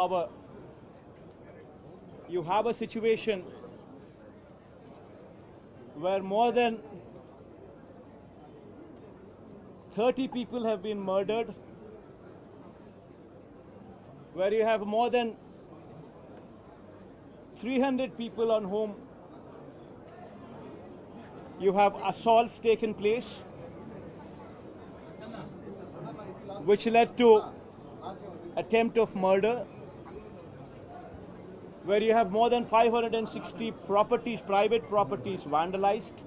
power, you have a situation where more than 30 people have been murdered, where you have more than 300 people on whom you have assaults taken place, which led to attempt of murder, where you have more than 560 properties, private properties vandalized,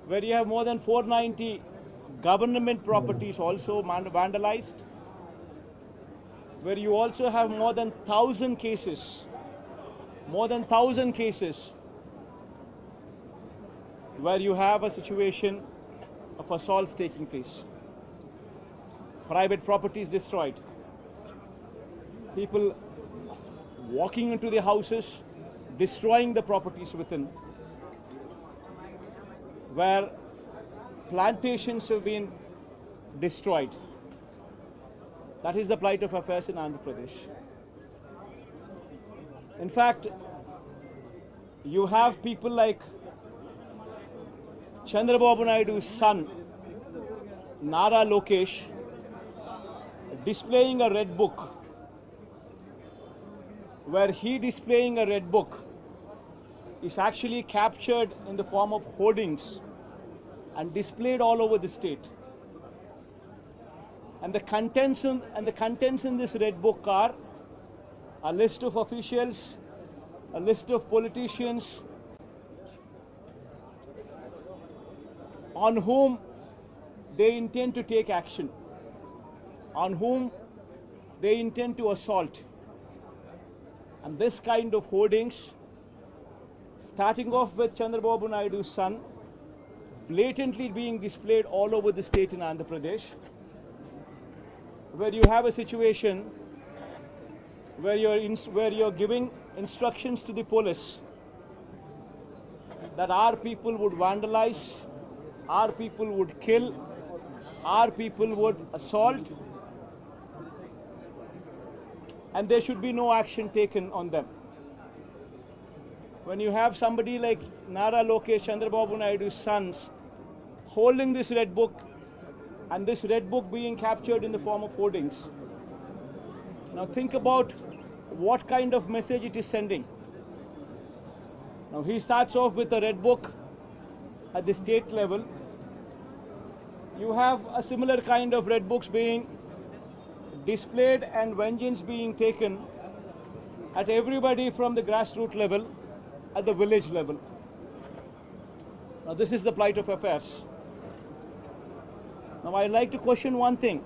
where you have more than 490 government properties also vandalized, where you also have more than 1,000 cases, where you have a situation of assaults taking place. Private properties destroyed. People walking into the houses, destroying the properties within. Where plantations have been destroyed. That is the plight of affairs in Andhra Pradesh. In fact, you have people like Chandrababu Naidu's son, Nara Lokesh, displaying a red book, where he displaying a red book is actually captured in the form of hoardings and displayed all over the state. And the contents in this red book are a list of officials, a list of politicians on whom they intend to take action, on whom they intend to assault. And this kind of hoardings, starting off with Chandrababu Naidu's son, blatantly being displayed all over the state in Andhra Pradesh, where you have a situation where you're giving instructions to the police that our people would vandalize, our people would kill, our people would assault, and there should be no action taken on them. When you have somebody like Nara Lokesh, Chandrababu Naidu's sons, holding this red book, and this red book being captured in the form of hoardings. Now think about what kind of message it is sending. Now he starts off with a red book at the state level. You have a similar kind of red books being displayed and vengeance being taken at everybody from the grassroots level, at the village level. Now this is the plight of affairs. Now I'd like to question one thing.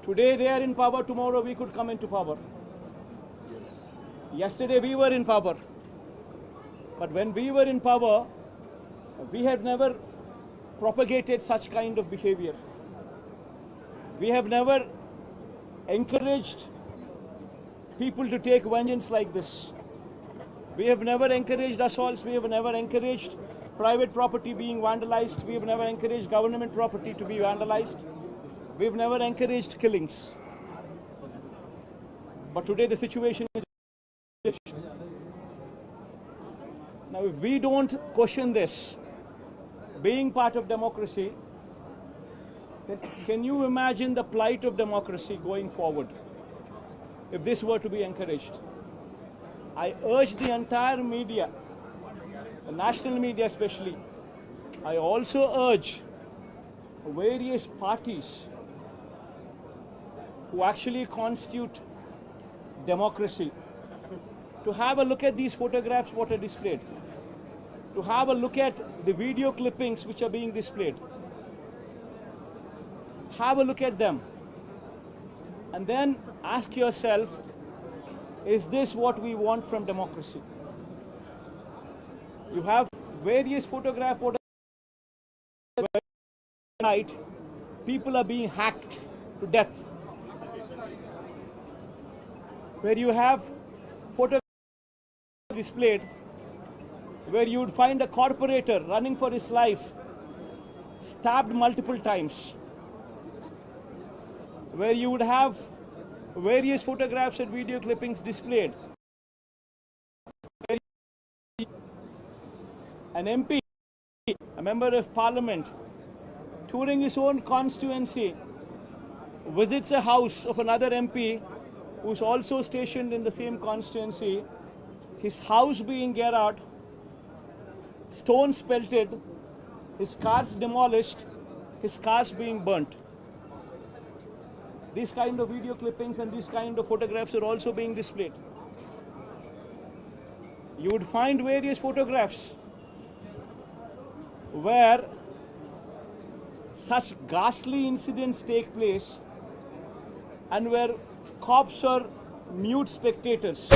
Today they are in power, tomorrow we could come into power. Yesterday we were in power. But when we were in power, we had never propagated such kind of behavior. We have never encouraged people to take vengeance like this. We have never encouraged assaults. We have never encouraged private property being vandalized. We have never encouraged government property to be vandalized. We have never encouraged killings. But today the situation is different. Now if we don't question this, being part of democracy, then can you imagine the plight of democracy going forward if this were to be encouraged? I urge the entire media, the national media especially, I also urge various parties who actually constitute democracy to have a look at these photographs what are displayed, to have a look at the video clippings which are being displayed. Have a look at them and then ask yourself, is this what we want from democracy? You have various photographs where night people are being hacked to death, where you have photographs displayed where you would find a corporator running for his life, stabbed multiple times, where you would have various photographs and video clippings displayed. An MP, a member of parliament, touring his own constituency, visits a house of another MP who's also stationed in the same constituency, his house being garroted, stones pelted, his cars demolished, his cars being burnt. These kind of video clippings and these kind of photographs are also being displayed. You would find various photographs where such ghastly incidents take place and where cops are mute spectators.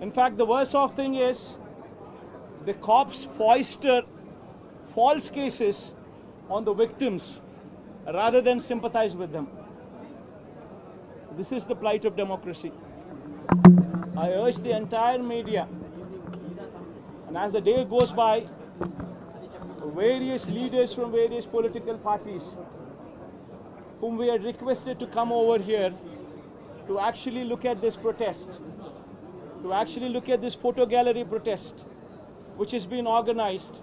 In fact, the worst of thing is the cops foister false cases on the victims rather than sympathize with them. This is the plight of democracy. I urge the entire media, and as the day goes by, various leaders from various political parties whom we had requested to come over here to actually look at this protest, to actually look at this photo gallery protest which has been organized,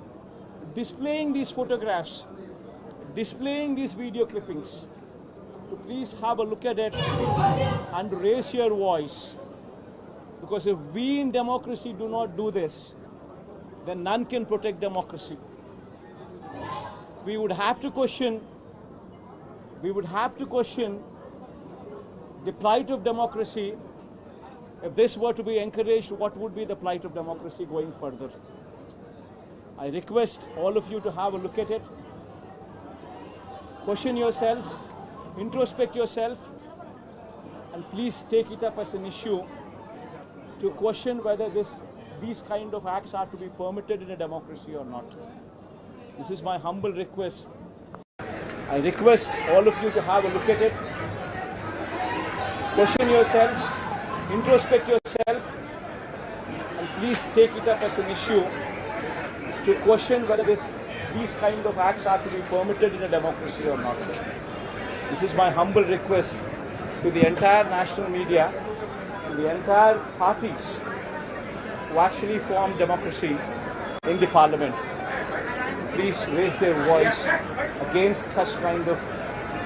displaying these photographs, displaying these video clippings, to please have a look at it and raise your voice. Because if we in democracy do not do this, then none can protect democracy. We would have to question the plight of democracy. If this were to be encouraged, what would be the plight of democracy going further? I request all of you to have a look at it, question yourself, introspect yourself, and please take it up as an issue to question whether these kind of acts are to be permitted in a democracy or not. This is my humble request. I request all of you to have a look at it, question yourself, introspect yourself, and please take it up as an issue to question whether these kind of acts are to be permitted in a democracy or not. This is my humble request to the entire national media, to the entire parties who actually form democracy in the parliament. Please raise their voice against such kind of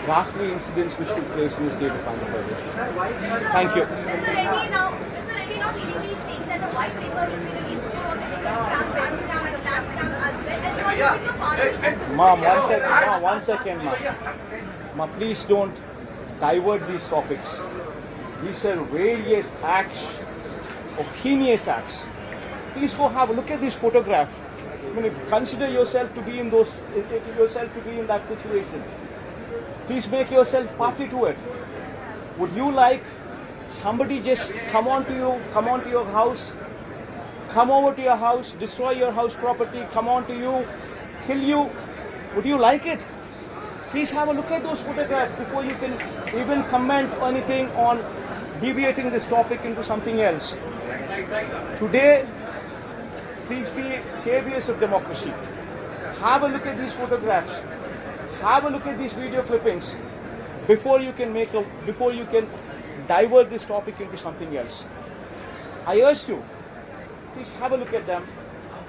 ghastly incidents which took place in the state of Andhra Pradesh. Thank you. Mr. Reddy now legally saying that the white paper which we released for the legal stamp, bank stamp and lab stamp as well, and you are using your parliament. Ma'am, one second, ma'am. Ma'am, please don't divert these topics. These are various acts, of heinous acts. Please go have a look at this photograph. I mean, if you consider yourself to be in that situation, please make yourself party to it. Would you like somebody just come onto your house, come over to your house, destroy your house property, come onto you, kill you? Would you like it? Please have a look at those photographs before you can even comment anything on deviating this topic into something else. Today, please be saviors of democracy. Have a look at these photographs. Have a look at these video clippings before you can divert this topic into something else. I urge you, please have a look at them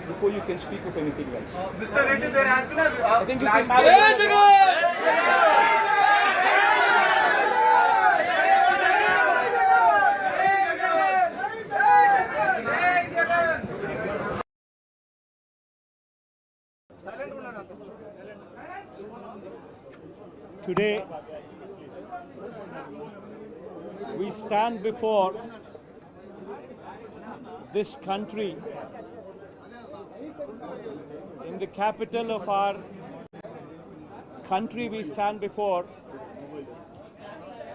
before you can speak of anything else. Mr. Reddy, there has been a I think you please have a look at Today, we stand before this country in the capital of our country. We stand before